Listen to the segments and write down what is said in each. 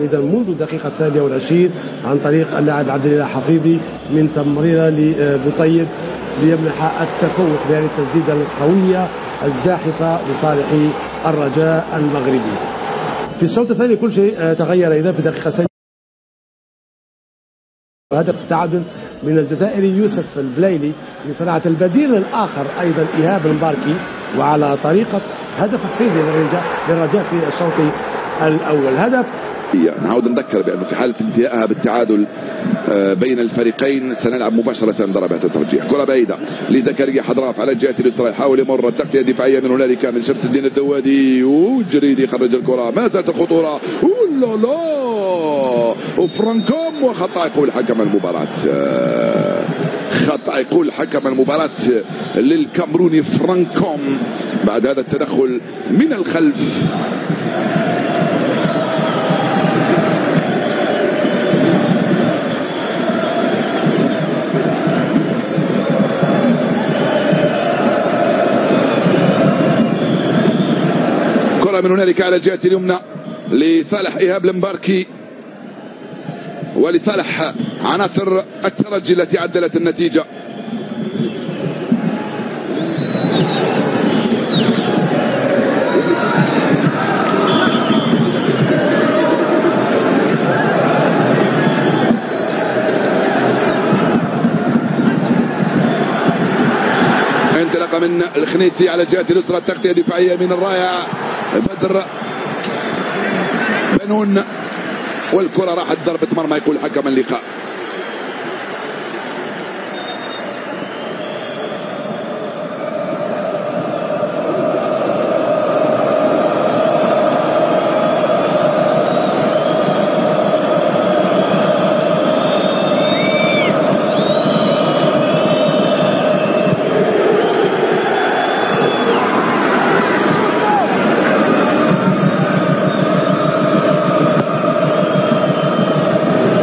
إذا منذ الدقيقة 27 عن طريق اللاعب عبد الاله حفيظي من تمريرة لبطيب ليمنح التفوق بهذه التسديدة القوية الزاحفة لصالح الرجاء المغربي. في الشوط الثاني كل شيء تغير إذا في دقيقة ثانية هدف التعادل من الجزائري يوسف البليلي لصناعة البديل الآخر أيضا إيهاب المباركي، وعلى طريقة هدف حفيظي للرجاء في الشوط الأول. هدف نعود نذكر بأنه في حالة انتهائها بالتعادل بين الفريقين سنلعب مباشرة ضربات الترجيح. كرة بعيدة لزكريا حضراف على الجهة اليسرى، يحاول يمر التغطية الدفاعية من هنالك من شمس الدين الذوادي، وجريدي يخرج الكرة، ما زالت الخطورة، لا لا وفرانكوم، وخطأ يقول حكم المباراة، خطأ يقول حكم المباراة للكامروني فرانكوم بعد هذا التدخل من الخلف. من هنالك على الجهة اليمنى لصالح إيهاب المباركي ولصالح عناصر الترجي التي عدلت النتيجة. انطلاقة من الخنيسي على الجهة اليسرى، التغطية الدفاعية من الرائع بدر بنون، والكرة راحت ضربة مرمى يقول حكم اللقاء.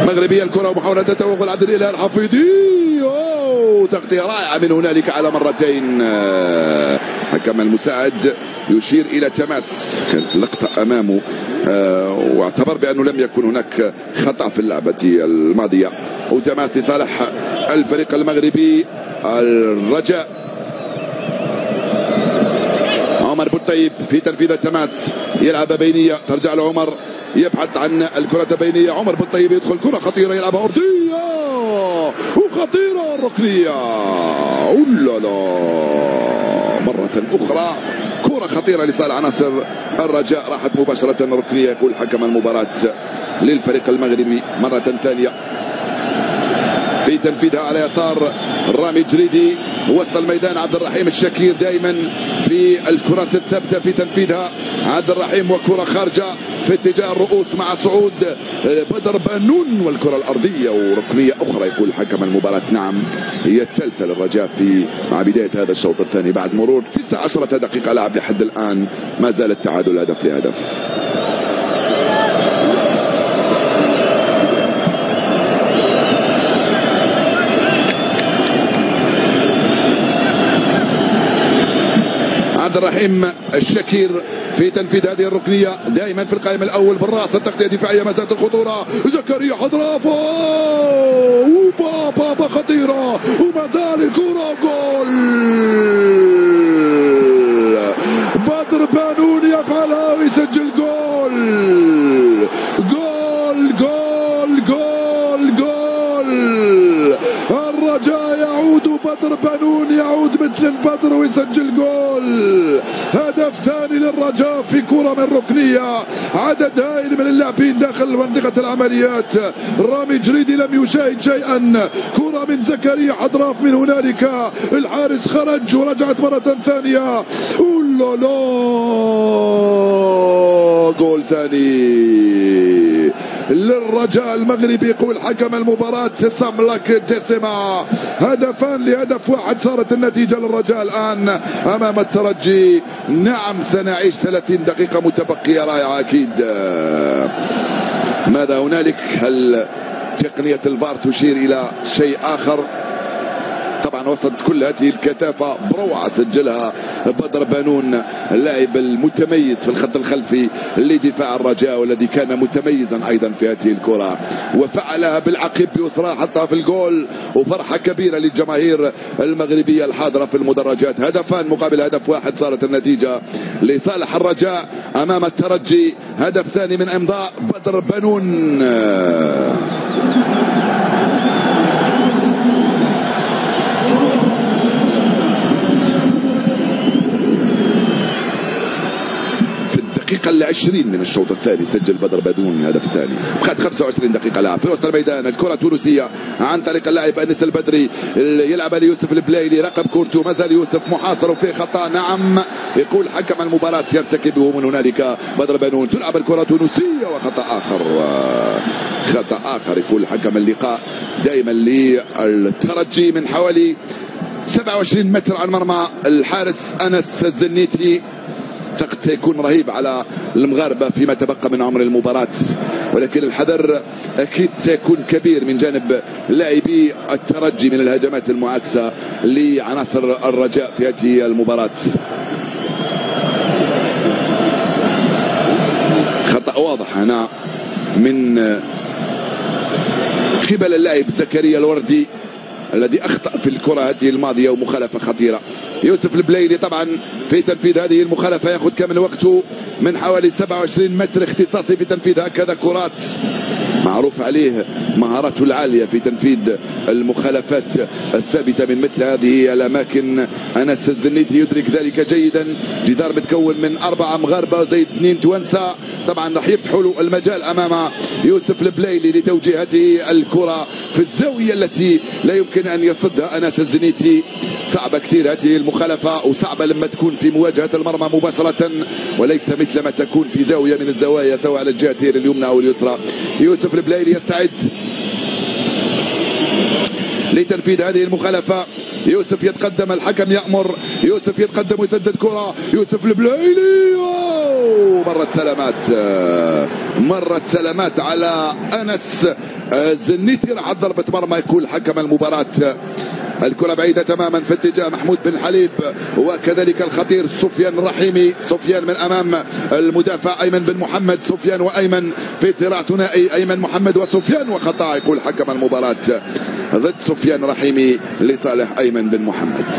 مغربية الكرة ومحاولة تتوغل عبد الاله الحفيظي، تغطية رائعة من هنالك على مرتين. حكم المساعد يشير إلى تماس، كانت لقطة أمامه واعتبر بأنه لم يكن هناك خطأ في اللعبة الماضية، وتماس لصالح الفريق المغربي الرجاء. عمر بوطيب في تنفيذ التماس، يلعب بينية، ترجع لعمر، يبحث عن الكرة بينية، عمر بالطيب يدخل كرة خطيرة يلعبها أرضية وخطيرة الركنية، لا مرة أخرى كرة خطيرة لصالح عناصر الرجاء، راحت مباشرة ركنية يقول حكم المباراة للفريق المغربي مرة ثانية. في تنفيذها على يسار رامي جريدي، وسط الميدان عبد الرحيم الشكير دائما في الكرات الثابتة في تنفيذها، عبد الرحيم وكرة خارجة في اتجاه الرؤوس مع صعود بدر بنون، والكرة الأرضية وركنية أخرى يقول حكم المباراة. نعم هي الثالثة للرجاء مع بداية هذا الشوط الثاني بعد مرور 19 دقيقة لعب لحد الآن، ما زال التعادل هدف لهدف. عبد الرحيم الشكير في تنفيذ هذه الركنية دائما في القائم الأول بالراس، التغطية الدفاعية ما زالت الخطورة، زكريا حضرافة وبابا خطيرة وما زال الكرة جول، بدر بنون يفعلها ويسجل جول جول جول جول جول. الرجاء يعود، بدر بنون يعود مثل البدر ويسجل جول، هدف ثاني للرجاء في كرة من ركنية، عدد هائل من اللاعبين داخل منطقة العمليات، رامي جريدي لم يشاهد شيئا، كرة من زكريا حضراف من هنالك، الحارس خرج ورجعت مرة ثانية، لا جول ثاني للرجاء المغربي يقول حكم المباراة ساملك جسمة. هدفان لهدف واحد صارت النتيجة للرجاء الآن أمام الترجي. نعم سنعيش 30 دقيقة متبقية رائعة أكيد. ماذا هنالك؟ هل تقنية الفار تشير إلى شيء آخر؟ طبعا طبعا وسط كل هذه الكثافة بروعة سجلها بدر بانون اللاعب المتميز في الخط الخلفي لدفاع الرجاء والذي كان متميزا أيضا في هذه الكرة وفعلها بالعقب بيسرى حطها في الجول وفرحة كبيرة للجماهير المغربية الحاضرة في المدرجات. هدفان مقابل هدف واحد صارت النتيجة لصالح الرجاء أمام الترجي. هدف ثاني من إمضاء بدر بانون. الدقيقة 20 من الشوط الثاني سجل بدر بانون الهدف الثاني. بقت 25 دقيقة لعب في وسط الميدان. الكرة تونسية عن طريق اللاعب أنس البدري يلعب ليوسف البلايلي رقم كورتو. ما زال يوسف محاصر وفيه خطأ. نعم يقول حكم المباراة يرتكبه من هنالك بدر بانون. تلعب الكرة تونسية وخطأ آخر. خطأ آخر يقول حكم اللقاء دائما للترجي من حوالي 27 متر عن مرمى الحارس أنس الزنيتي. اعتقد سيكون رهيب على المغاربة فيما تبقى من عمر المباراة ولكن الحذر أكيد سيكون كبير من جانب لاعبي الترجي من الهجمات المعاكسة لعناصر الرجاء في هذه المباراة. خطأ واضح هنا من قبل اللاعب زكريا الوردي الذي أخطأ في الكرة هذه الماضية ومخالفة خطيرة. يوسف البلايلي طبعا في تنفيذ هذه المخالفة يأخذ كامل وقته من حوالي 27 متر اختصاصي في تنفيذ هكذا كرات. معروف عليه مهارته العالية في تنفيذ المخالفات الثابتة من مثل هذه الأماكن. أنس الزنيتي يدرك ذلك جيدا. جدار متكون من 4 مغاربة زي 2 توانسة. طبعا راح يفتحوا له المجال أمام يوسف البلايلي لتوجيه هذه الكرة في الزاوية التي لا يمكن أن يصدها أنس الزنيتي. صعبة كثير هذه المخالفة وصعبة لما تكون في مواجهة المرمى مباشرة وليس مثل ما تكون في زاوية من الزوايا سواء على الجهة اليمنى أو اليسرى. يوسف البلايلي يستعد لتنفيذ هذه المخالفة. يوسف يتقدم الحكم يأمر. يوسف يتقدم ويسدد كرة. يوسف البلايلي مرت سلامات على أنس الزنيتي. راح ضربة مرمى يقول حكم المباراة. الكرة بعيدة تماما في اتجاه محمود بن حليب وكذلك الخطير سفيان الرحيمي. سفيان من أمام المدافع أيمن بن محمد. سفيان وأيمن في صراع ثنائي أيمن محمد وسفيان وخطأ يقول حكم المباراة ضد سفيان الرحيمي لصالح أيمن بن محمد.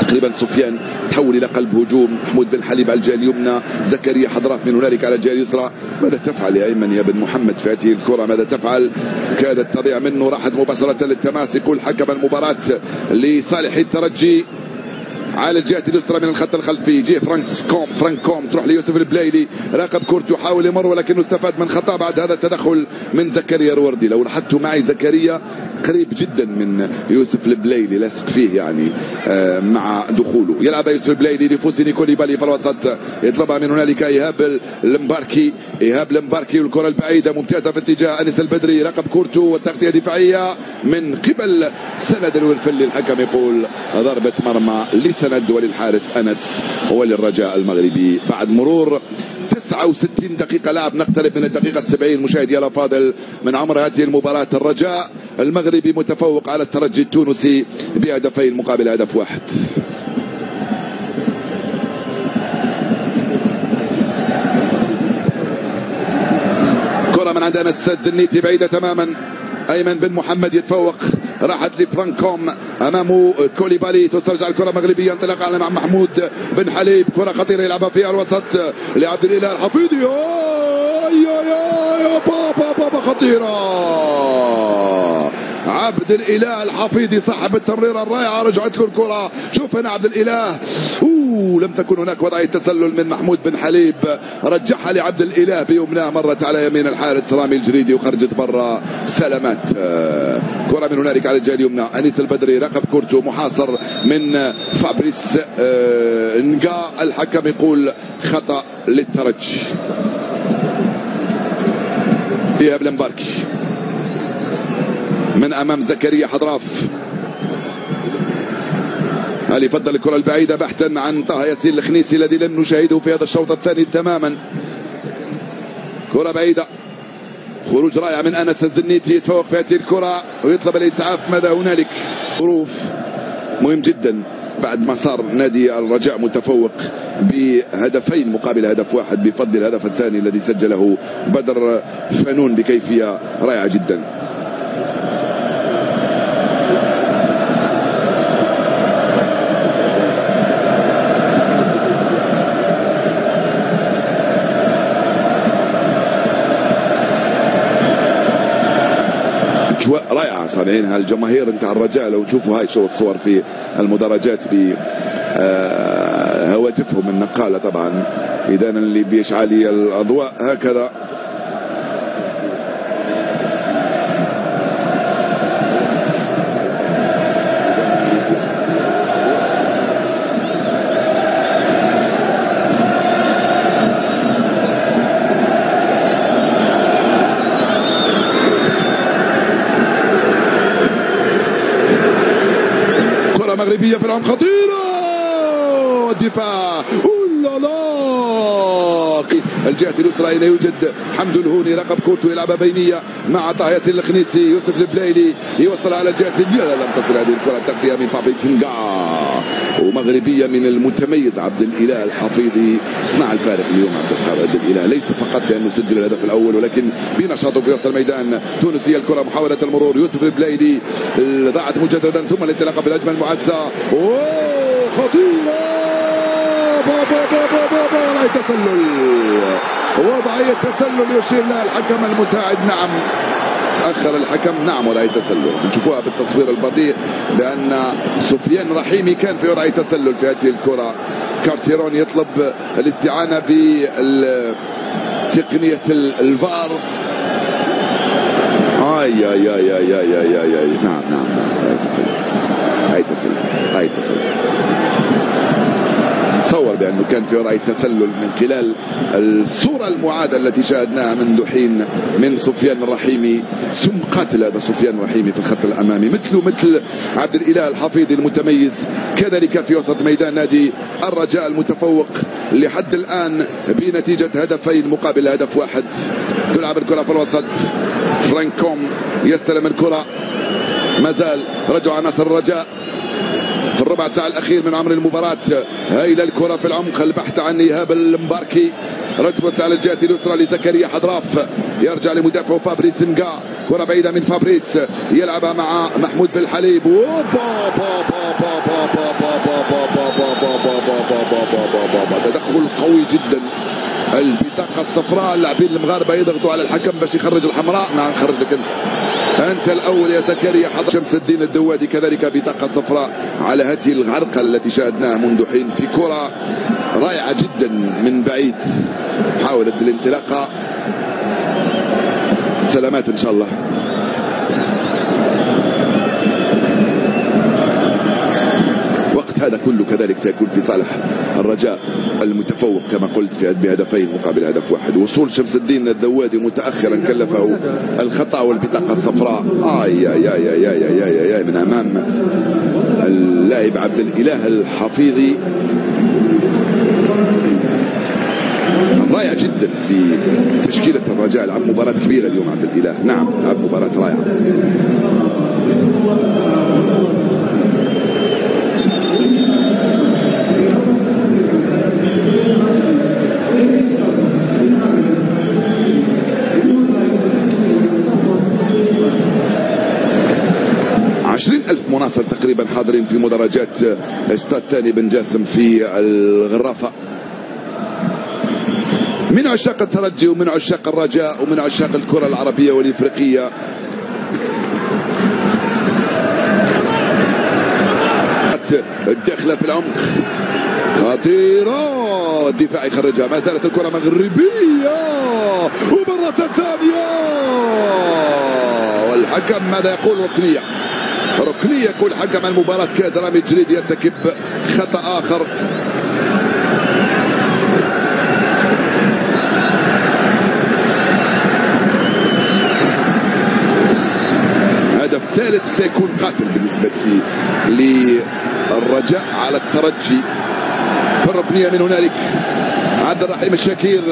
تقريبا سفيان تحول الى قلب هجوم. محمود بن حليب على الجهه اليمنى. زكريا حضراف من هنالك على الجهه اليسرى. ماذا تفعل يا ايمن يا بن محمد في هذه الكره؟ ماذا تفعل؟ كادت تضيع منه. راحت مباشره للتماس. يقول حكم المباراه لصالح الترجي على الجهه اليسرى من الخط الخلفي. جه فرانك كوم تروح ليوسف البلايلي. راقب كورتو حاول يمر ولكنه استفاد من خطا بعد هذا التدخل من زكريا الوردي. لو لاحظتوا معي زكريا قريب جدا من يوسف البلايلي لاصق فيه يعني مع دخوله. يلعب يوسف البلايلي لفوسيني كوليبالي في الوسط. يطلبها من هنالك ايهاب المباركي والكره البعيده ممتازه في اتجاه انس البدري. راقب كورتو والتغطيه دفاعيه من قبل سند الورفلي. الحكم يقول ضربه مرمى لسند وللحارس انس وللرجاء المغربي بعد مرور 69 دقيقة لعب. نقترب من الدقيقة 70 مشاهدي الأفاضل من عمر هذه المباراة. الرجاء المغربي متفوق على الترجي التونسي بهدفين مقابل هدف واحد. كرة من عند أنس الزنيتي بعيدة تماما. أيمن بن محمد يتفوق. راحت لفرانكوم امامه كوليبالي. تسترجع الكره مغربيه انطلاقا مع محمود بن حليب. كره خطيره يلعبها فيها الوسط لعبد الاله الحفيظي. يا بابا خطيره. عبد الاله الحفيظي صاحب التمريره الرائعه. رجعت له الكره. شوف هنا عبد الاله. لم تكن هناك وضعيه تسلل من محمود بن حليب. رجعها لعبد الاله بيمناه. مرت على يمين الحارس رامي الجريدي وخرجت برا. سلامات. كره من هنالك على الجهه اليمنى. انيس البدري رقب كورتو محاصر من فابريس نجا. الحكم يقول خطا للترجي. ايهاب المباركي من امام زكريا حضراف. هل يفضل الكره البعيده بحثا عن طه ياسين الخنيسي الذي لم نشاهده في هذا الشوط الثاني تماما. كره بعيده خروج رائع من أنس الزنيتي، يتفوق في هذه الكرة ويطلب الإسعاف. ماذا هنالك؟ ظروف مهم جدا بعد ما صار نادي الرجاء متفوق بهدفين مقابل هدف واحد بفضل الهدف الثاني الذي سجله بدر فنون بكيفية رائعة جدا. أجواء رائعة صانعينها الجماهير نتاع الرجاء. لو تشوفوا هاي شو الصور في المدرجات بهواتفهم النقالة طبعا، إذا اللي بيشعل الأضواء هكذا. مغربية في العمق خطيرة، الدفاع الجهة اليسرى إلى يوجد حمد الهوني رقب كورتو يلعبها بينية مع طه ياسين الخنيسي. يوسف البلايلي يوصل على الجهة اليمنى، لم تصل هذه الكرة، تغطية من فابريس نقا. ومغربية من المتميز عبد الإله الحفيظي صنع الفارق اليوم. عبد الإله ليس فقط بأنه سجل الهدف الأول ولكن بنشاطه في وسط الميدان. تونسية الكرة، محاولة المرور، يوسف البلايلي ضاعت مجددا ثم الانطلاقة بالهجمة المعاكسة. خطيرة، وضعية تسلل، وضعية تسلل يشير لها الحكم المساعد. نعم أخر الحكم، نعم وضعية تسلل. نشوفوها بالتصوير البطيء بأن سفيان رحيمي كان في وضعية تسلل في هذه الكرة. كارتيرون يطلب الاستعانة بتقنية الفار. نعم هاي تسلل. تصور بأنه كان في وضع التسلل من خلال الصورة المعادة التي شاهدناها منذ حين من سفيان الرحيمي. سم قاتل هذا سفيان الرحيمي في الخط الأمامي، مثل عبد الإله الحفيظي المتميز كذلك في وسط ميدان نادي الرجاء المتفوق لحد الآن بنتيجة هدفين مقابل هدف واحد. تلعب الكرة في الوسط، فرانكوم يستلم الكرة، ما زال رجع عناصر الرجاء في الربع ساعة الأخير من عمر المباراة. هايلة الكرة في العمق، البحث عن إيهاب المباركي، رتبة على الجهة اليسرى لزكريا حضراف، يرجع لمدافعه فابريس نقا، كرة بعيدة من فابريس يلعبها مع محمود بالحليب. تدخل قوي جدا، البطاقة الصفراء. اللاعبين المغاربة يضغطوا على الحكم باش يخرج الحمراء. نعم خرجك أنت الأول يا زكريا حضراف. شمس الدين الدوادي كذلك بطاقة صفراء على هذه الغرقة التي شاهدناها منذ حين في كرة رائعة جدا من بعيد. حاولت الانطلاقة، سلامات إن شاء الله. وقت هذا كله كذلك سيكون في صالح الرجاء المتفوق كما قلت بهدفين مقابل هدف واحد. وصول شمس الدين الدوادي متأخرا كلفه الخطأ والبطاقة الصفراء. من أمام اللاعب عبد الإله الحفيظي. رائع جدا في تشكيلة الرجاء، لعب مباراة كبيرة اليوم عبد الإله. نعم لعب مباراة رائعة. ألف مناصر تقريبا حاضرين في مدرجات استاد تاني بن جاسم في الغرافة، من عشاق الترجي ومن عشاق الرجاء ومن عشاق الكرة العربية والإفريقية. الداخلة في العمق خطيرة، الدفاع يخرجها، ما زالت الكرة مغربية ومرة ثانية، والحكم ماذا يقول؟ ركنية يقول حكم المباراة. كاد رامي جريد يرتكب خطأ آخر. هدف ثالث سيكون قاتل بالنسبة للرجاء على الترجي. في الركنية من هنالك عبد الرحيم الشاكير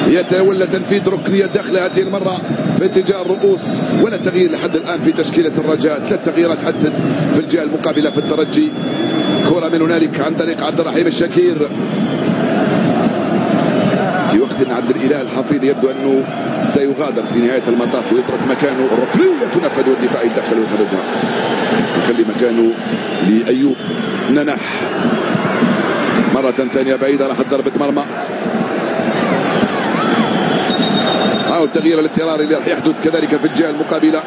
يتولى تنفيذ ركنية داخل هذه المرة في اتجاه الرؤوس، ولا تغيير لحد الآن في تشكيلة الرجاء. 3 تغييرات حدثت في الجهة المقابلة في الترجي. كرة من هنالك عن طريق عبد الرحيم الشكير، في وقت ان عبد الاله الحفيظي يبدو انه سيغادر في نهايه المطاف ويترك مكانه. الركنيه تنفذ والدفاع يدخل ويخرجها، يخلي مكانه لايوب ننح. مره ثانيه بعيده راحت ضربه مرمى، او التغيير الاضطراري اللي راح يحدث كذلك في الجهه المقابله.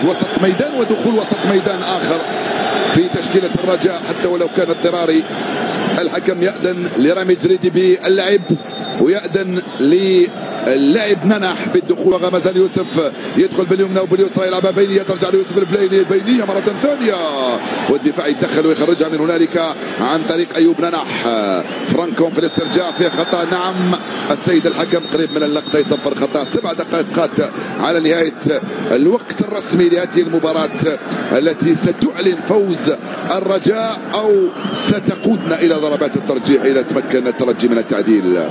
وسط ميدان ودخول وسط ميدان آخر في تشكيلة الرجاء حتى ولو كان اضطراري. الحكم يأذن لرامي جريدي باللعب ويأذن اللاعب ننح بالدخول. وغمزان يوسف يدخل باليمنى وباليسرى يلعبها بينيه، ترجع ليوسف البلايلي. البينيه مره ثانيه والدفاع يتدخل ويخرجها من هنالك عن طريق ايوب ننح. فرانكوم في الاسترجاع في خطا. نعم السيد الحكم قريب من اللقطه يصفر خطا. 7 دقائق على نهايه الوقت الرسمي لهذه المباراه التي ستعلن فوز الرجاء او ستقودنا الى ضربات الترجيح اذا تمكن الترجي من التعديل.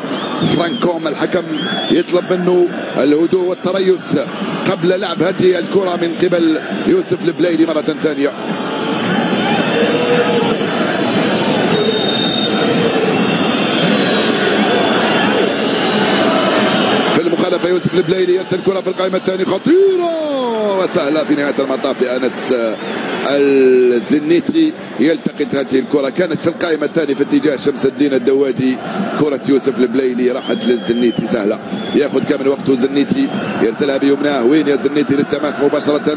فرانكوم الحكم يطلب منه الهدوء والتريث قبل لعب هذه الكرة من قبل يوسف البلايلي مرة ثانية. في المخالفة يوسف البلايلي يرسل كرة في القائمة الثانية خطيرة وسهلة في نهاية المطاف لأنس الزنيتي يلتقط هذه الكرة. كانت في القائمة الثانية في اتجاه شمس الدين الدوادي. كرة يوسف البلايلي راحت للزنيتي سهلة، ياخذ كامل وقته زنيتي يرسلها بيمناه. وين يا زنيتي للتماس مباشرة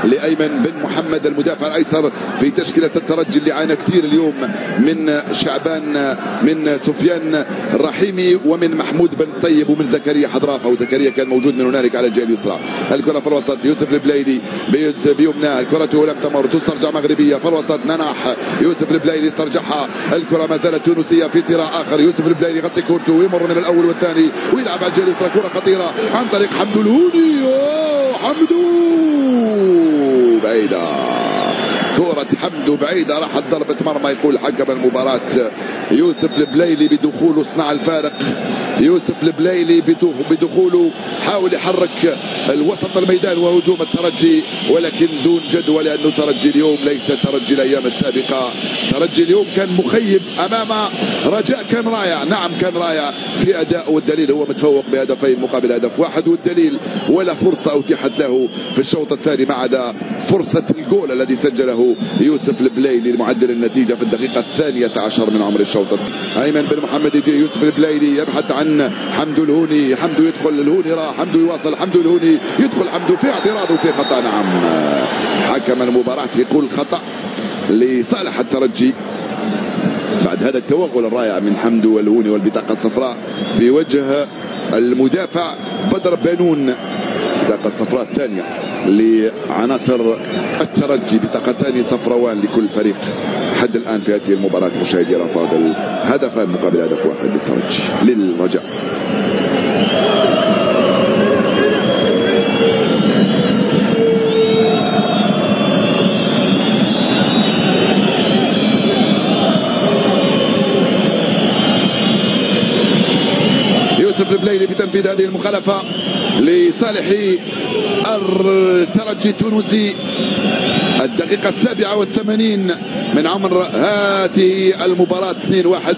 لأيمن بن محمد المدافع الأيسر في تشكيلة الترجي اللي عانى كثير اليوم من شعبان، من سفيان الرحيمي ومن محمود بن طيب ومن زكريا حضرافة، وزكريا كان موجود من هنالك على الجهة اليسرى. الكرة في الوسط يوسف البلايلي بيمناه، الكرة لم تمر تسترجع مغربية في الوسط. ننح يوسف البلايلي استرجعها. الكرة ما زالت تونسية في صراع آخر. يوسف البلايلي يغطي كورته ويمر من الأول والثاني ويلعب على الجهة اليسرى. كرة خطيرة عن طريق حمدو الهوني. حمدو بعيدة، كرة حمدو بعيدة راحت ضربة مرمى. يقول حكم المباراة يوسف البلايلي بدخوله صنع الفارق. يوسف البلايلي بدخوله حاول يحرك الوسط الميدان وهجوم الترجي ولكن دون جدوى، لأنه ترجي اليوم ليس ترجي الأيام السابقة. ترجي اليوم كان مخيب أمام رجاء، كان رائع. نعم كان رائع في أداء، والدليل هو متفوق بهدفين مقابل هدف واحد، والدليل ولا فرصة أتيحت له في الشوط الثاني ما عدا فرصة الجول الذي سجله يوسف البلايلي لمعدل النتيجة في الدقيقة 12 من عمر الشوط. أيمن بن محمد يجي يوسف البلايلي يبحث عن حمدو الهوني. حمدو يدخل، الهوني راح، حمدو يواصل، حمدو الهوني يدخل، حمدو في اعتراض وفي خطأ. نعم حكم المباراة يقول خطأ لصالح الترجي بعد هذا التوغل الرائع من حمدو والهوني والبطاقة الصفراء في وجه المدافع بدر بانون. البطاقة الصفراء الثانية لعناصر الترجي، بطاقتان صفراوان لكل فريق حد الآن في هذه المباراة. مشاهدي الأفاضل هدفان مقابل هدف واحد للترجي للرجاء. يوسف البلايلي في تنفيذ هذه المخالفة لصالح الترجي التونسي. الدقيقة 87 من عمر هذه المباراة. 2-1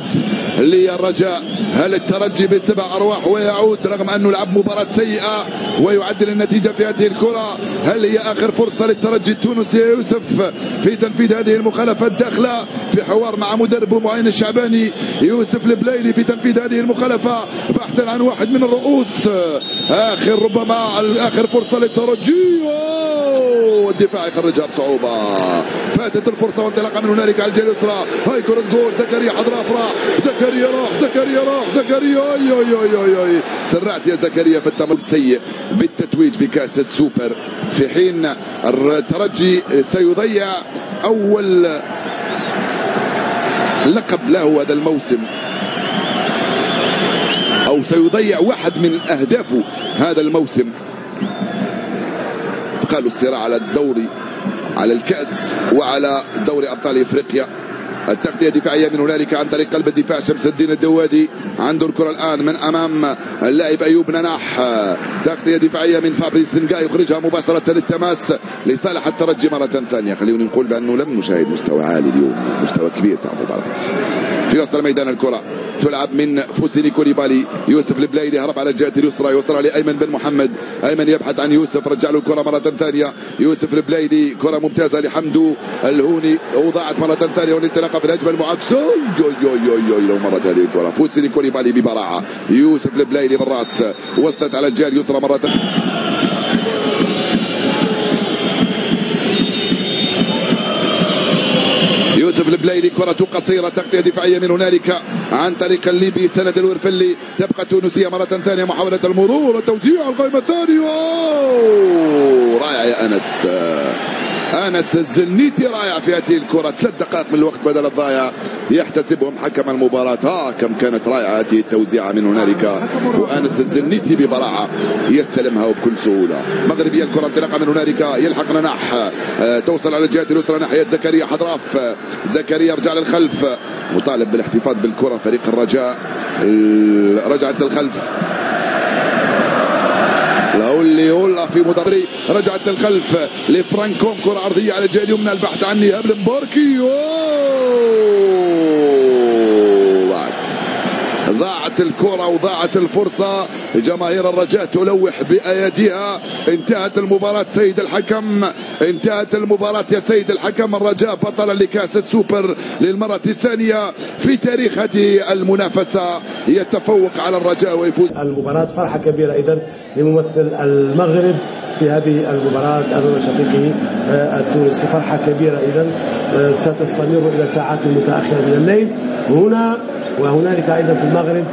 للرجاء. هل الترجي ب7 أرواح ويعود رغم أنه لعب مباراة سيئة ويعدل النتيجة في هذه الكرة؟ هل هي آخر فرصة للترجي التونسي يا يوسف في تنفيذ هذه المخالفة الداخلة؟ في حوار مع مدرب معين الشعباني يوسف البلايلي في تنفيذ هذه المخالفة بحثا عن واحد من الرؤوس. آخر ربما آخر فرصة للترجي، والدفاع يخرجها بصعوبة. فاتت الفرصة وانطلاقا من هنالك على الجهة اليسرى. هاي كرة جول. زكريا حضراف راح، زكريا راح، زكريا راح، زكريا اي سرعت يا زكريا في التمر سيء بالتتويج بكأس السوبر، في حين الترجي سيضيع أول لقب له هذا الموسم. أو سيضيع واحد من أهدافه هذا الموسم. قالوا الصراع على الدوري، على الكأس وعلى دوري أبطال إفريقيا. التغطية دفاعية من هنالك عن طريق قلب الدفاع شمس الدين الدوادي، عنده الكرة الآن من أمام اللاعب أيوب نناح. تغطية دفاعية من فابريس سنغا يخرجها مباشرة للتماس لصالح الترجي مرة ثانية. خلينا نقول بأنه لم نشاهد مستوى عالي اليوم، مستوى كبير تاع مباراة. في وسط الميدان الكرة تلعب من فوسيني كوليبالي، يوسف البلايلي هرب على الجهة اليسرى، يوصل لأيمن بن محمد، أيمن يبحث عن يوسف، رجع له الكرة مرة ثانية. يوسف البلايلي كرة ممتازة لحمدو الهوني، وضاعت مرة ثانية والانطلاقة في الهجمة المعاكسة. لو مرت هذه الكرة فوسيني كوليبالي ببراعة، يوسف البلايلي بالراس، وصلت على الجهة اليسرى مرة ثانية. يوسف البلايلي كرة قصيرة، تغطية دفاعية من هنالك عن طريق الليبي سند الورفلي، تبقى تونسية مرة ثانية، محاولة المرور وتوزيع القائمة الثانية. رائع يا أنس الزنيتي، رائع في هذه الكرة. 3 دقائق من الوقت بدل الضايع يحتسبهم حكم المباراة. كم كانت رائعة هذه التوزيعة من هنالك، وأنس الزنيتي ببراعة يستلمها وبكل سهولة. مغربية الكرة انطلاقة من هنالك، يلحق نناح، توصل على الجهة اليسرى ناحية زكريا حضراف. زكريا رجع للخلف، مطالب بالاحتفاظ بالكرة فريق الرجاء. رجعت للخلف لاولي في مدري، رجعت للخلف لفرانكوم، كرة عرضية على الجهة اليمنى، البحث عن نهاب المباركي. ضاعت الكرة وضاعت الفرصة. جماهير الرجاء تلوح بأيديها. انتهت المباراة سيد الحكم، انتهت المباراة يا سيد الحكم. الرجاء بطلا لكأس السوبر للمرة الثانية في تاريخ هذه المنافسة، يتفوق على الرجاء ويفوز. المباراة فرحة كبيرة إذن لممثل المغرب في هذه المباراة أمام شقيقه التونسي. فرحة كبيرة إذن ستستمر إلى ساعات متأخرة من الليل هنا وهنالك أيضا في المغرب.